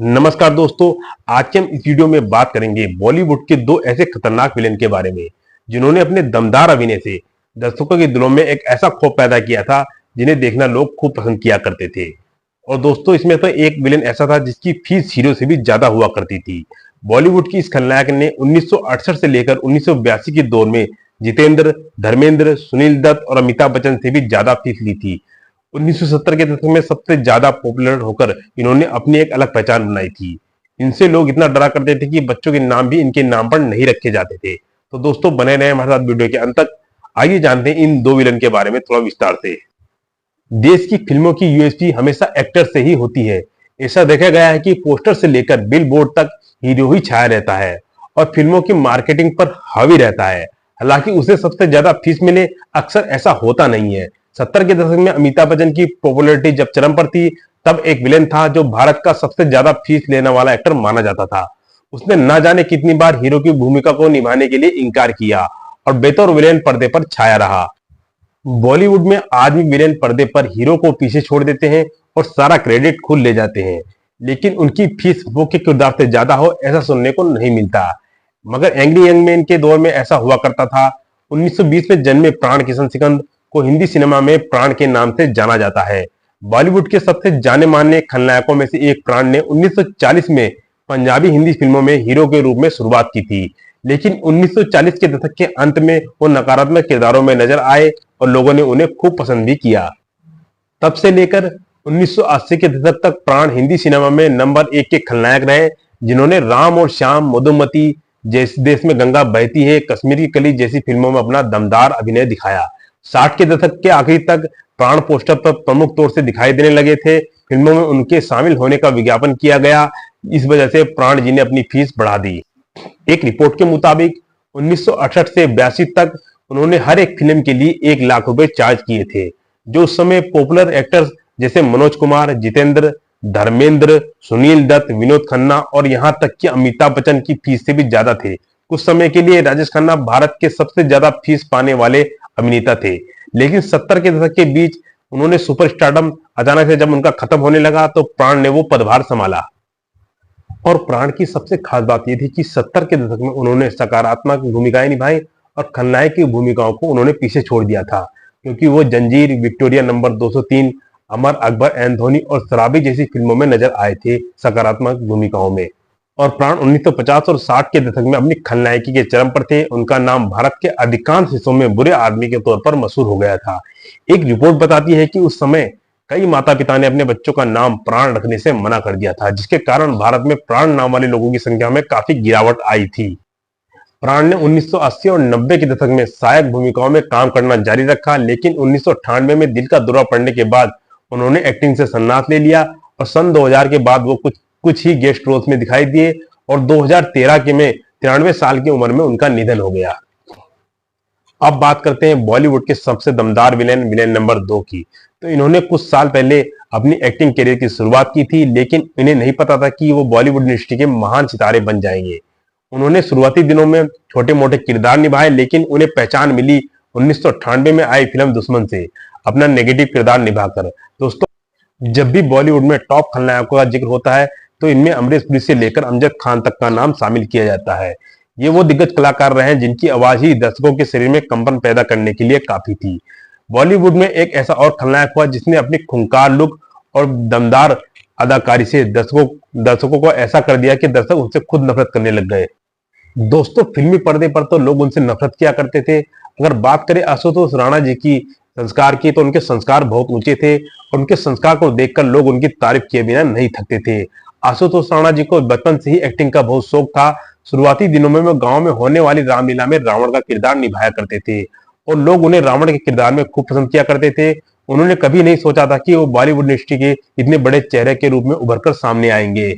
नमस्कार दोस्तों। आज के हम इस वीडियो में बात करेंगे बॉलीवुड के दो ऐसे खतरनाक विलेन के बारे में जिन्होंने अपने दमदार अभिनय से दर्शकों के दिलों में एक ऐसा खौफ पैदा किया था जिन्हें देखना लोग खूब पसंद किया करते थे। और दोस्तों, इसमें तो एक विलेन ऐसा था जिसकी फीस हीरो से भी ज्यादा हुआ करती थी। बॉलीवुड की इस खलनायक ने 1968 से लेकर 1982 के दौर में जितेंद्र, धर्मेंद्र, सुनील दत्त और अमिताभ बच्चन से भी ज्यादा फीस ली थी। 1970 के दशक में सबसे ज्यादा पॉपुलर होकर इन्होंने अपनी एक अलग पहचान बनाई थी। इनसे लोग इतना डरा करते थे कि बच्चों के नाम भी इनके नाम पर नहीं रखे जाते थे। तो दोस्तों, बने रहे हमारे साथ वीडियो के अंत तक। आइए जानते हैं इन दो विलन के बारे में थोड़ा विस्तार से। देश की फिल्मों की यूएसपी हमेशा एक्टर से ही होती है। ऐसा देखा गया है कि पोस्टर से लेकर बिल बोर्ड तक हीरो ही छाया रहता है और फिल्मों की मार्केटिंग पर हावी रहता है। हालांकि उसे सबसे ज्यादा फीस मिले, अक्सर ऐसा होता नहीं है। 70 के दशक में अमिताभ बच्चन की पॉपुलैरिटी जब चरम पर थी, तब एक विलेन था जो भारत का सबसे ज्यादा फीस लेने वाला एक्टर माना जाता था। उसने न जाने कितनी बार हीरो की भूमिका को निभाने के लिए इनकार किया और बेतौर विलेन पर्दे पर छाया रहा। बॉलीवुड में आज भी विलेन पर्दे पर हीरो को पीछे छोड़ देते हैं और सारा क्रेडिट खुद ले जाते हैं, लेकिन उनकी फीस वो के किरदार से ज्यादा हो ऐसा सुनने को नहीं मिलता। मगर एंग्री यंग मैन के दौर में ऐसा हुआ करता था। 1920 में जन्मे प्राण किशन सिकंद को हिंदी सिनेमा में प्राण के नाम से जाना जाता है। बॉलीवुड के सबसे जाने माने खलनायकों में से एक प्राण ने 1940 में पंजाबी हिंदी फिल्मों में हीरो के रूप में शुरुआत की थी, लेकिन 1940 के दशक के अंत में वो नकारात्मक किरदारों में नजर आए और लोगों ने उन्हें खूब पसंद भी किया। तब से लेकर 1980 के दशक तक प्राण हिंदी सिनेमा में नंबर 1 के खलनायक रहे, जिन्होंने राम और श्याम, मधुमती, जैसे देश में गंगा बहती है, कश्मीरी कली जैसी फिल्मों में अपना दमदार अभिनय दिखाया। 60 के दशक के आखिर तक प्राण पोस्टर पर प्रमुख तौर से दिखाई देने लगे थे। फिल्मों में उनके शामिल होने का विज्ञापन किया गया। इस वजह से प्राण जी ने अपनी फीस बढ़ा दी। एक रिपोर्ट के मुताबिक 1968 से 82 तक उन्होंने हर एक फिल्म के लिए 1 लाख रुपए चार्ज किए थे, जो उस समय पॉपुलर एक्टर्स जैसे मनोज कुमार, जितेंद्र, धर्मेंद्र, सुनील दत्त, विनोद खन्ना और यहां तक कि अमिताभ बच्चन की फीस से भी ज्यादा थे। कुछ समय के लिए राजेश खन्ना भारत के सबसे ज्यादा फीस पाने वाले अभिनेता थे, लेकिन 70 के दशक के बीच उन्होंने सुपरस्टारडम अचानक से जब उनका खत्म होने लगा तो प्राण ने वो पदभार संभाला। और प्राण की सबसे खास बात यह थी कि 70 के दशक में उन्होंने सकारात्मक भूमिकाएं निभाई और खलनायक की भूमिकाओं को उन्होंने पीछे छोड़ दिया था, क्योंकि वो जंजीर, Victoria number 203, Amar Akbar Anthony और शराबी जैसी फिल्मों में नजर आए थे सकारात्मक भूमिकाओं में। और प्राण 1950 और 60 के दशक में अपनी खलनायकी के चरम पर थे। उनका नाम भारत के अधिकांश हिस्सों में बुरे आदमी के तौर पर मशहूर हो गया था। एक रिपोर्ट बताती है कि उस समय कई माता पिता ने अपने बच्चों का नाम प्राण रखने से मना कर दिया था, जिसके कारण भारत में प्राण नाम वाले लोगों की संख्या में काफी गिरावट आई थी। प्राण ने 1980 और 90 के दशक में सहायक भूमिकाओं में काम करना जारी रखा, लेकिन 1998 में दिल का दौरा पड़ने के बाद उन्होंने एक्टिंग से संन्यास ले लिया और सन 2000 के बाद वो कुछ ही गेस्ट रोल्स में दिखाई दिए और 2013 के में 93 साल की उम्र में उनका निधन हो गया। अब बात करते हैं बॉलीवुड के सबसे दमदार विलेन, विलेन नंबर 2 की। तो इन्होंने कुछ साल पहले अपनी एक्टिंग करियर की शुरुआत की थी, लेकिन इन्हें नहीं पता था कि वो बॉलीवुड इंडस्ट्री के महान सितारे बन जाएंगे। उन्होंने शुरुआती दिनों में छोटे मोटे किरदार निभाए, लेकिन उन्हें पहचान मिली 1998 में आई फिल्म दुश्मन से अपना नेगेटिव किरदार निभाकर। दोस्तों, जब भी बॉलीवुड में टॉप खलनायकों का जिक्र होता है तो इनमें अमरीश पुरी से लेकर अमजद खान तक का नाम शामिल किया जाता है। ये वो दिग्गज कलाकार रहे हैं जिनकी आवाज ही दर्शकों के शरीर में कंपन पैदा करने के लिए काफी थी। बॉलीवुड में एक ऐसा और खलनायक हुआ जिसने अपनी खूंखार लुक और दमदार अदाकारी से दर्शकों को ऐसा कर दिया कि दर्शक उनसे खुद नफरत करने लग गए। दोस्तों, फिल्मी पर्दे पर तो लोग उनसे नफरत किया करते थे। अगर बात करें आशुतोष राणा जी की संस्कार की, तो उनके संस्कार बहुत ऊंचे थे और उनके संस्कार को देखकर लोग उनकी तारीफ किए बिना नहीं थकते थे। आशुतोष राणा जी को बचपन से ही एक्टिंग का बहुत शौक था। शुरुआती दिनों में वो गांव में होने वाली रामलीला में रावण का किरदार निभाया करते थे और लोग उन्हें रावण के किरदार में खूब पसंद किया करते थे। उन्होंने कभी नहीं सोचा था कि वो बॉलीवुड इंडस्ट्री के इतने बड़े चेहरे के रूप में उभर कर सामने आएंगे।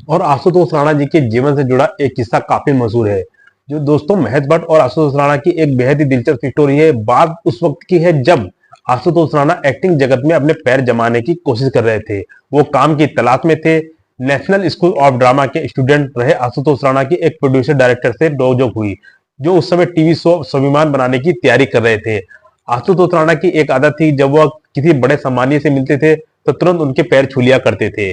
और आशुतोष राणा जी के जीवन से जुड़ा एक किस्सा काफी मशहूर है। जो दोस्तों, महेश भट्ट और आशुतोष राणा की एक बेहद ही दिलचस्प स्टोरी है। बात उस वक्त की है जब आशुतोष राणा एक्टिंग जगत में अपने पैर जमाने की कोशिश कर रहे थे। वो काम की तलाश में थे। नेशनल स्कूल ऑफ ड्रामा के स्टूडेंट रहे आशुतोष राणा की एक प्रोड्यूसर डायरेक्टर से नोक हुई, जो उस समय टीवी शो स्वाभिमान बनाने की तैयारी कर रहे थे। आशुतोष राणा की एक आदत थी, जब वह किसी बड़े सम्मानीय से मिलते थे तो तुरंत उनके पैर छू लिया करते थे।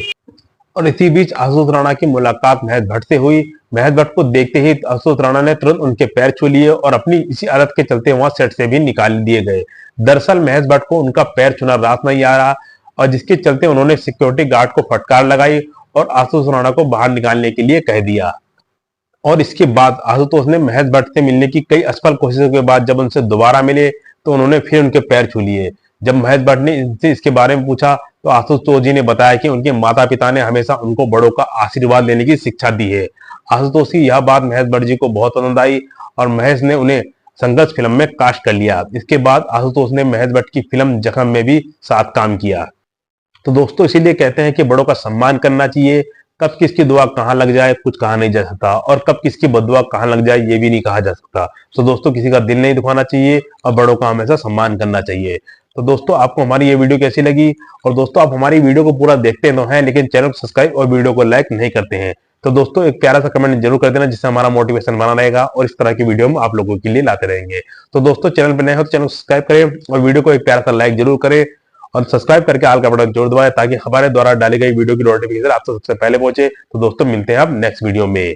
और इसी बीच आशुतोष राणा की मुलाकात महेश भट्ट से हुई। महेश भट्ट को देखते ही आशुतोष राणा ने तुरंत उनके पैर छू लिए और अपनी इसी आदत के चलते वहां सेट से भी निकाल दिए गए। दरअसल महेश भट्ट को उनका पैर छूना रास नहीं आ रहा और जिसके चलते उन्होंने सिक्योरिटी गार्ड को फटकार लगाई और आशुतोष राणा को बाहर निकालने के लिए कह दिया। और इसके बाद आशुतोष ने महेश भट्ट से मिलने की कई असफल कोशिशों के बाद जब उनसे दोबारा मिले तो उन्होंने फिर उनके पैर छू लिए। जब महेश भट्ट ने इनसे इसके बारे में पूछा तो आशुतोष जी ने बताया कि उनके माता पिता ने हमेशा उनको बड़ों का आशीर्वाद लेने की शिक्षा दी है। आशुतोष की यह बात महेश भट्ट जी को बहुत पसंद आई और महेश ने उन्हें संघर्ष फिल्म में कास्ट कर लिया। इसके बाद आशुतोष ने महेश भट्ट की फिल्म जख्म में भी साथ काम किया। तो दोस्तों इसीलिए कहते हैं कि बड़ों का सम्मान करना चाहिए। कब किसकी दुआ कहाँ लग जाए कुछ कहा नहीं जा सकता और कब किसकी बददुआ कहाँ लग जाए ये भी नहीं कहा जा सकता। तो दोस्तों किसी का दिल नहीं दुखाना चाहिए और बड़ों का हमेशा सम्मान करना चाहिए। तो दोस्तों आपको हमारी ये वीडियो कैसी लगी? और दोस्तों आप हमारी वीडियो को पूरा देखते तो हैं लेकिन चैनल को सब्सक्राइब और वीडियो को लाइक नहीं करते हैं। तो दोस्तों एक प्यारा सा कमेंट जरूर कर देना जिससे हमारा मोटिवेशन बना रहेगा और इस तरह की वीडियो हम आप लोगों के लिए लाते रहेंगे। तो दोस्तों चैनल पर नए हो तो चैनल को सब्सक्राइब करें और वीडियो को एक प्यारा सा लाइक जरूर करें और सब्सक्राइब करके आल का बटन जोड़ दबाएं ताकि हमारे द्वारा डाली गई वीडियो की नोटिफिकेशन आपको सबसे पहले पहुंचे। तो दोस्तों मिलते हैं आप नेक्स्ट वीडियो में।